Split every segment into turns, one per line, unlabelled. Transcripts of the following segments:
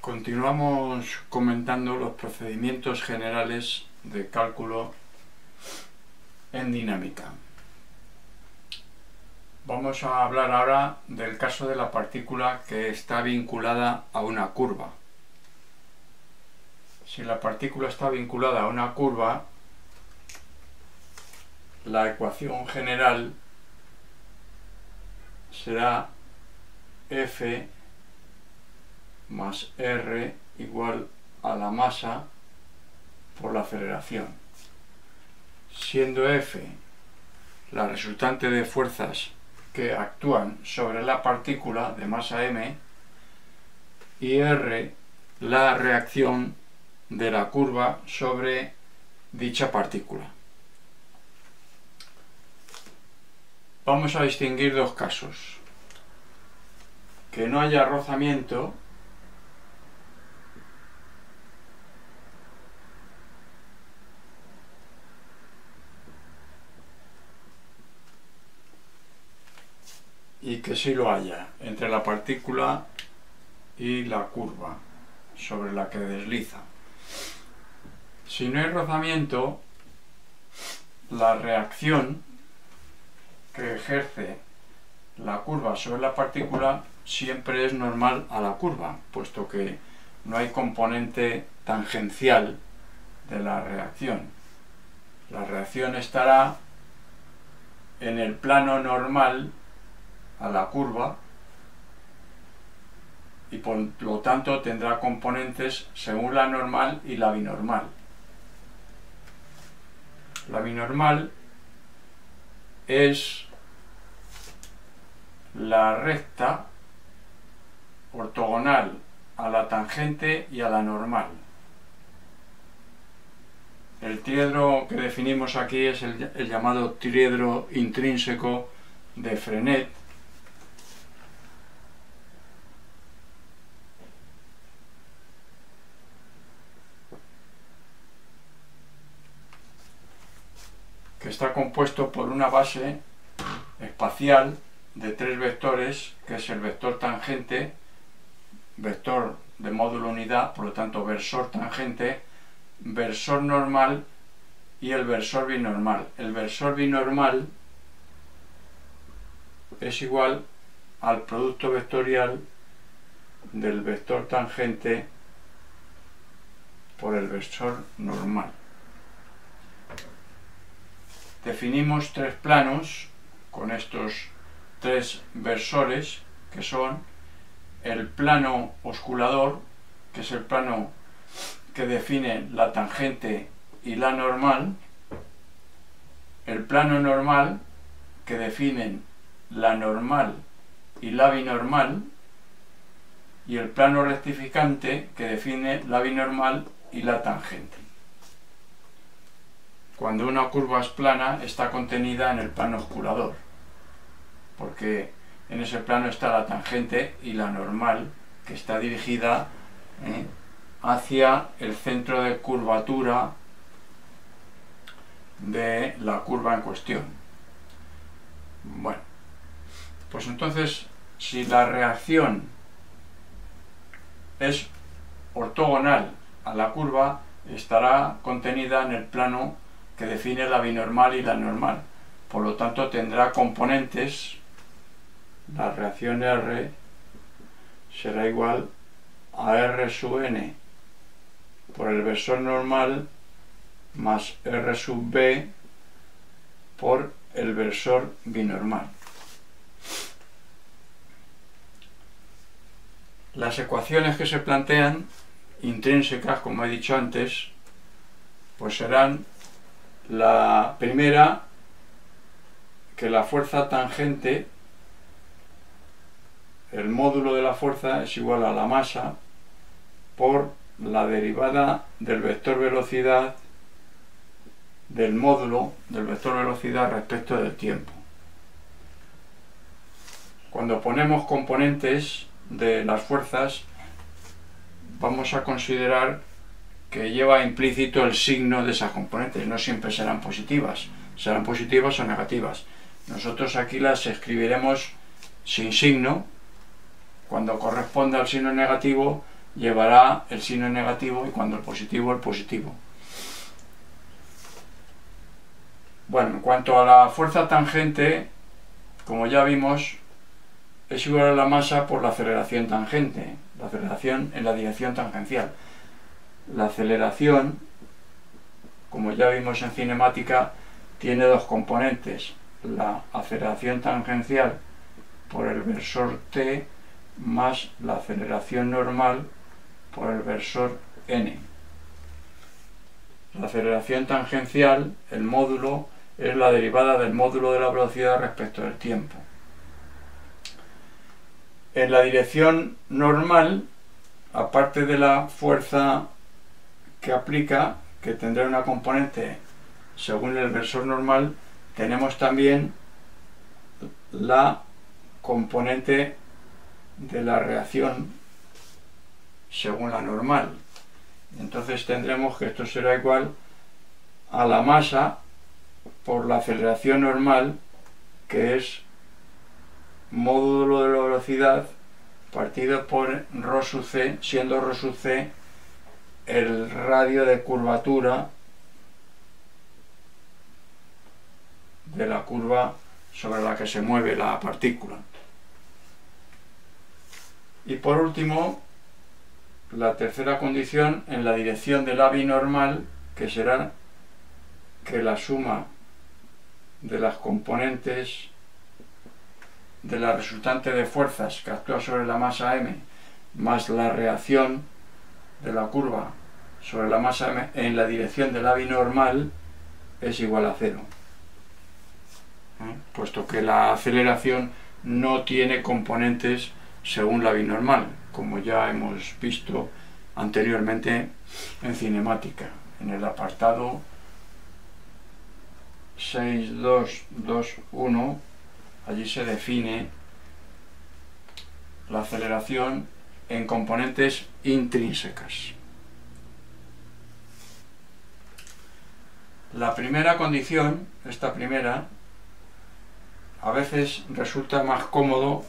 Continuamos comentando los procedimientos generales de cálculo en dinámica. Vamos a hablar ahora del caso de la partícula que está vinculada a una curva. Si la partícula está vinculada a una curva, la ecuación general será F más R igual a la masa por la aceleración, siendo F la resultante de fuerzas que actúan sobre la partícula de masa m y R la reacción de la curva sobre dicha partícula. Vamos a distinguir dos casos: que no haya rozamiento y que sí lo haya entre la partícula y la curva sobre la que desliza. Si no hay rozamiento, la reacción que ejerce la curva sobre la partícula siempre es normal a la curva, puesto que no hay componente tangencial de la reacción. La reacción estará en el plano normal a la curva y por lo tanto tendrá componentes según la normal y la binormal. La binormal es la recta ortogonal a la tangente y a la normal. El triedro que definimos aquí es el llamado triedro intrínseco de Frenet, que está compuesto por una base espacial de tres vectores, que es el vector tangente, vector de módulo unidad, por lo tanto versor tangente, versor normal y el versor binormal. El versor binormal es igual al producto vectorial del vector tangente por el versor normal. Definimos tres planos con estos tres versores, que son el plano osculador, que es el plano que define la tangente y la normal, el plano normal, que definen la normal y la binormal, y el plano rectificante, que define la binormal y la tangente. Cuando una curva es plana, está contenida en el plano osculador, porque en ese plano está la tangente y la normal, que está dirigida hacia el centro de curvatura de la curva en cuestión. Bueno, pues entonces, si la reacción es ortogonal a la curva, estará contenida en el plano que define la binormal y la normal. Por lo tanto, tendrá componentes. La reacción R será igual a R sub n por el versor normal más R sub b por el versor binormal. Las ecuaciones que se plantean, intrínsecas, como he dicho antes, pues serán: la primera, que la fuerza tangente, el módulo de la fuerza es igual a la masa por la derivada del vector velocidad del módulo del vector velocidad respecto del tiempo. Cuando ponemos componentes de las fuerzas, vamos a considerar que lleva implícito el signo de esas componentes. No siempre serán positivas o negativas. Nosotros aquí las escribiremos sin signo. Cuando corresponda al signo negativo, llevará el signo negativo y cuando el positivo, el positivo. Bueno, en cuanto a la fuerza tangente, como ya vimos, es igual a la masa por la aceleración tangente, la aceleración en la dirección tangencial. La aceleración, como ya vimos en cinemática, tiene dos componentes, la aceleración tangencial por el versor t más la aceleración normal por el versor n. La aceleración tangencial, el módulo, es la derivada del módulo de la velocidad respecto del tiempo. En la dirección normal, aparte de la fuerza que aplica, que tendrá una componente según el versor normal, tenemos también la componente de la reacción según la normal. Entonces tendremos que esto será igual a la masa por la aceleración normal, que es módulo de la velocidad partido por ρ sub c, siendo ρ sub c el radio de curvatura de la curva sobre la que se mueve la partícula. Y por último, la tercera condición en la dirección de la binormal, que será que la suma de las componentes de la resultante de fuerzas que actúa sobre la masa m más la reacción de la curva sobre la masa m en la dirección de la binormal es igual a 0, puesto que la aceleración no tiene componentes según la binormal, como ya hemos visto anteriormente en cinemática, en el apartado 6.2.2.1. Allí se define la aceleración en componentes intrínsecas. La primera condición, esta primera, a veces resulta más cómodo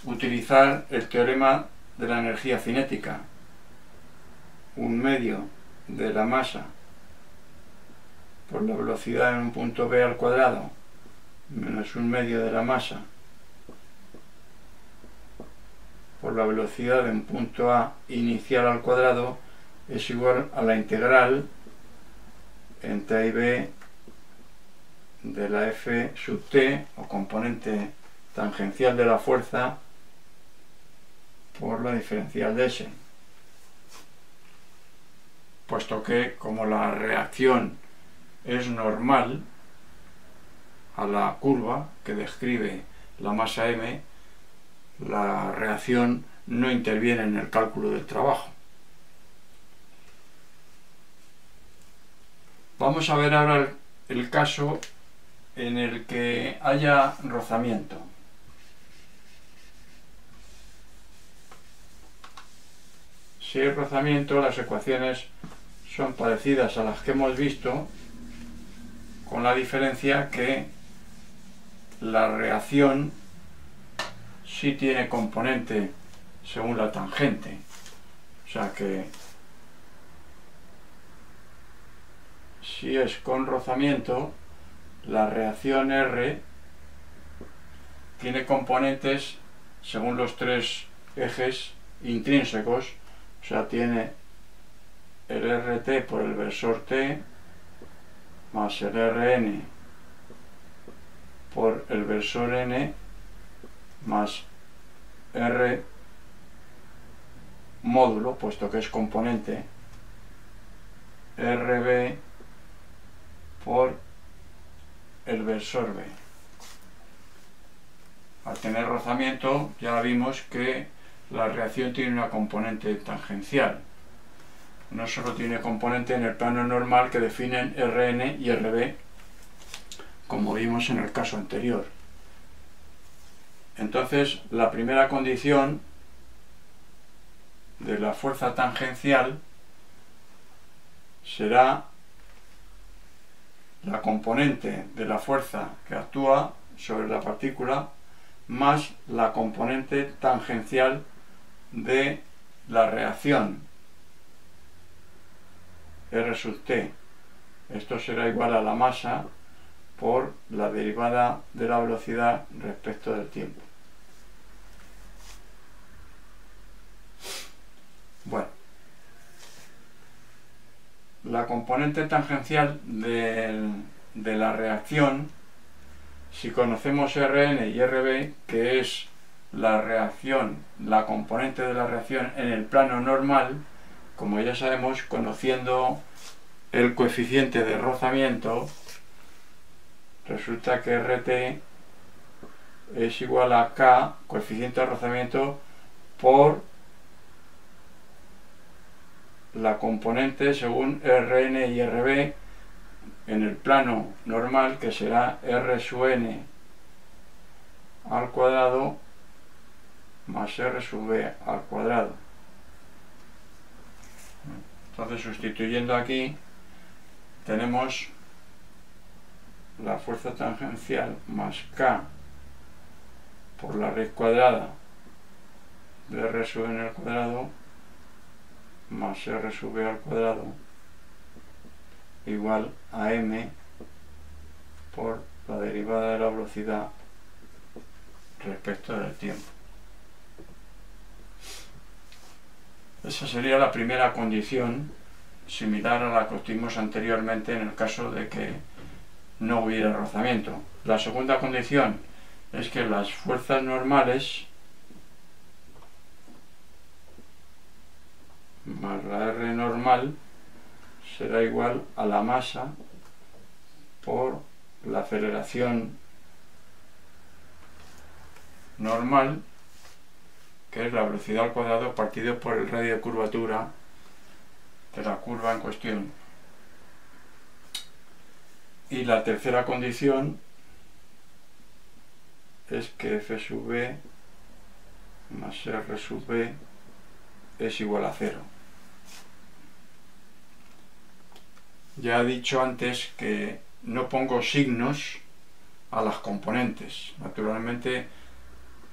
utilizar el teorema de la energía cinética. Un medio de la masa por la velocidad en un punto B al cuadrado menos un medio de la masa por la velocidad en punto A inicial al cuadrado es igual a la integral entre A y B de la F sub t, o componente tangencial de la fuerza, por la diferencial de S. Puesto que, como la reacción es normal a la curva que describe la masa m, la reacción no interviene en el cálculo del trabajo. Vamos a ver ahora el caso en el que haya rozamiento. Si hay rozamiento, las ecuaciones son parecidas a las que hemos visto, con la diferencia que la reacción sí tiene componente según la tangente. O sea que si es con rozamiento, la reacción R tiene componentes según los tres ejes intrínsecos, o sea, tiene el RT por el versor T más el Rn por el versor N más R módulo, puesto que es componente, RB por el versor B. Al tener rozamiento ya vimos que la reacción tiene una componente tangencial. No solo tiene componente en el plano normal que definen Rn y Rb, como vimos en el caso anterior. Entonces, la primera condición de la fuerza tangencial será la componente de la fuerza que actúa sobre la partícula más la componente tangencial de la reacción R sub t, esto será igual a la masa por la derivada de la velocidad respecto del tiempo. Bueno, la componente tangencial de la reacción, si conocemos Rn y Rb, que es la reacción, la componente de la reacción en el plano normal, como ya sabemos, conociendo el coeficiente de rozamiento, resulta que Rt es igual a K, coeficiente de rozamiento, por la componente según Rn y Rb en el plano normal, que será R sub n al cuadrado más R sub b al cuadrado. Entonces, sustituyendo aquí, tenemos la fuerza tangencial más K por la raíz cuadrada de R sub n al cuadrado más R sub b al cuadrado igual a m por la derivada de la velocidad respecto del tiempo. Esa sería la primera condición, similar a la que obtuvimos anteriormente en el caso de que no hubiera rozamiento. La segunda condición es que las fuerzas normales más la R normal será igual a la masa por la aceleración normal, que es la velocidad al cuadrado partido por el radio de curvatura de la curva en cuestión. Y la tercera condición es que F sub b más R sub b es igual a 0. Ya he dicho antes que no pongo signos a las componentes. Naturalmente,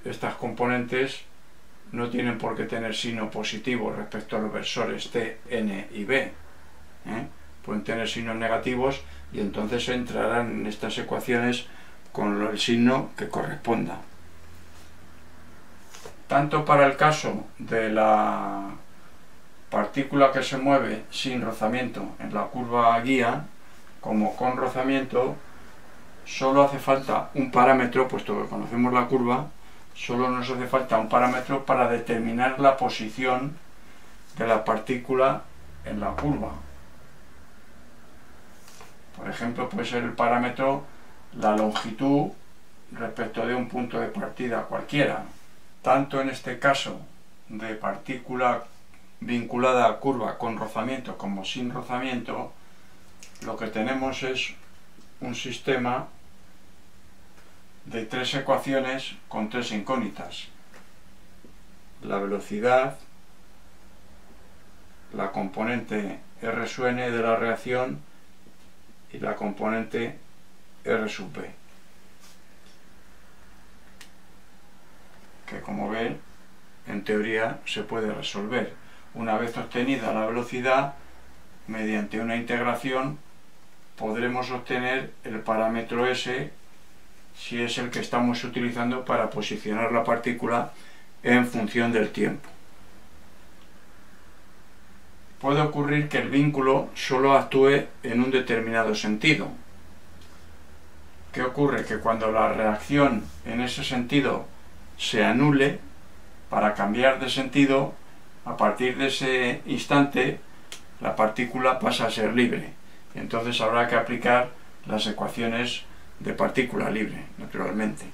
estas componentes no tienen por qué tener signo positivo respecto a los versores t, n y b. Pueden tener signos negativos y entonces entrarán en estas ecuaciones con el signo que corresponda. Tanto para el caso de la partícula que se mueve sin rozamiento en la curva guía, como con rozamiento, solo hace falta un parámetro, puesto que conocemos la curva, solo nos hace falta un parámetro para determinar la posición de la partícula en la curva. Por ejemplo, puede ser el parámetro la longitud respecto de un punto de partida cualquiera. Tanto en este caso de partícula vinculada a curva con rozamiento como sin rozamiento, lo que tenemos es un sistema de tres ecuaciones con tres incógnitas: la velocidad, la componente R sub n de la reacción y la componente R sub b, que, como ven, en teoría se puede resolver. Una vez obtenida la velocidad, mediante una integración podremos obtener el parámetro S, si es el que estamos utilizando para posicionar la partícula en función del tiempo. Puede ocurrir que el vínculo solo actúe en un determinado sentido. ¿Qué ocurre? Que cuando la reacción en ese sentido se anule, para cambiar de sentido, a partir de ese instante la partícula pasa a ser libre. Entonces habrá que aplicar las ecuaciones de partícula libre, naturalmente.